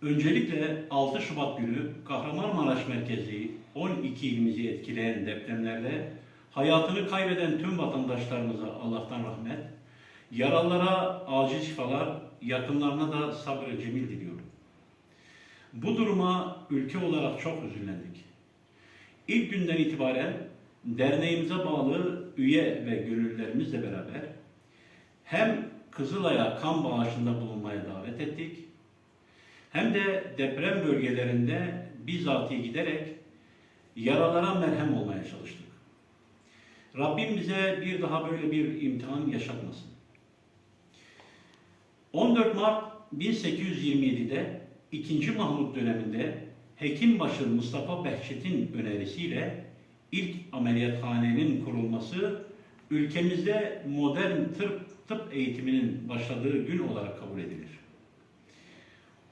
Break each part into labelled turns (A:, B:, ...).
A: Öncelikle 6 Şubat günü Kahramanmaraş merkezi 12 ilimizi etkileyen depremlerde hayatını kaybeden tüm vatandaşlarımıza Allah'tan rahmet, yaralılara acil şifalar, yakınlarına da sabır-ı cemil diliyorum. Bu duruma ülke olarak çok üzüldük. İlk günden itibaren derneğimize bağlı üye ve gönüllülerimizle beraber hem Kızılay'a kan bağışında bulunmaya davet ettik, hem de deprem bölgelerinde bizatihi giderek yaralara merhem olmaya çalıştık. Rabbim bize bir daha böyle bir imtihan yaşatmasın. 14 Mart 1827'de 2. Mahmut döneminde Hekimbaşı Mustafa Behçet'in önerisiyle ilk ameliyathanenin kurulması ülkemizde modern tıp eğitiminin başladığı gün olarak kabul edilir.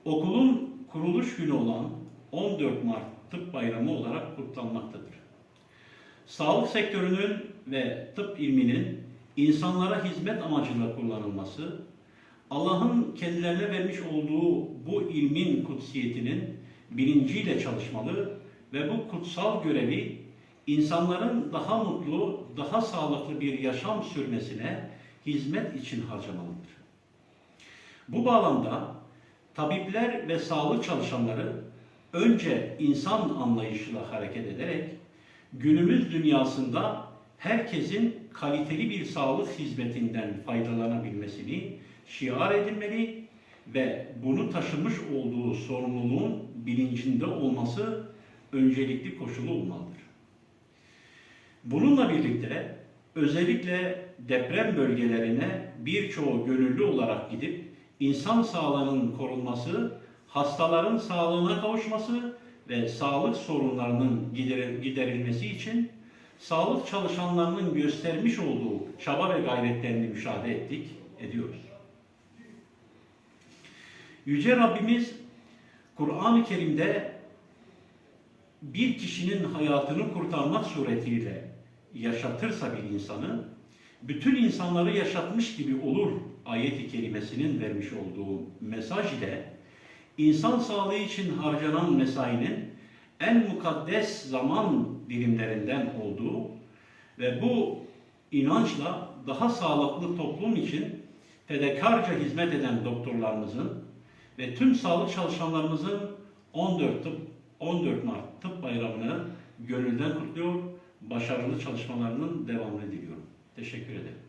A: Okulun kuruluş günü olan 14 Mart Tıp Bayramı olarak kutlanmaktadır. Sağlık sektörünün ve tıp ilminin insanlara hizmet amacıyla kullanılması, Allah'ın kendilerine vermiş olduğu bu ilmin kutsiyetinin bilinciyle çalışmalı ve bu kutsal görevi insanların daha mutlu, daha sağlıklı bir yaşam sürmesine hizmet için harcamalıdır. Bu bağlamda tabipler ve sağlık çalışanları önce insan anlayışıyla hareket ederek günümüz dünyasında herkesin kaliteli bir sağlık hizmetinden faydalanabilmesini şiar edilmeli ve bunu taşımış olduğu sorumluluğun bilincinde olması öncelikli koşulu olmalıdır. Bununla birlikte özellikle deprem bölgelerine birçoğu gönüllü olarak gidip insan sağlığının korunması, hastaların sağlığına kavuşması ve sağlık sorunlarının giderilmesi için sağlık çalışanlarının göstermiş olduğu çaba ve gayretlerini müşahede ediyoruz. Yüce Rabbimiz Kur'an-ı Kerim'de bir kişinin hayatını kurtarmak suretiyle yaşatırsa bir insanı, bütün insanları yaşatmış gibi olur ayet-i kerimesinin vermiş olduğu mesaj ile insan sağlığı için harcanan mesainin en mukaddes zaman dilimlerinden olduğu ve bu inançla daha sağlıklı toplum için fedakarca hizmet eden doktorlarımızın ve tüm sağlık çalışanlarımızın 14 Mart Tıp Bayramı'nı gönülden kutluyor, başarılı çalışmalarının devamını diliyorum. Teşekkür ederim.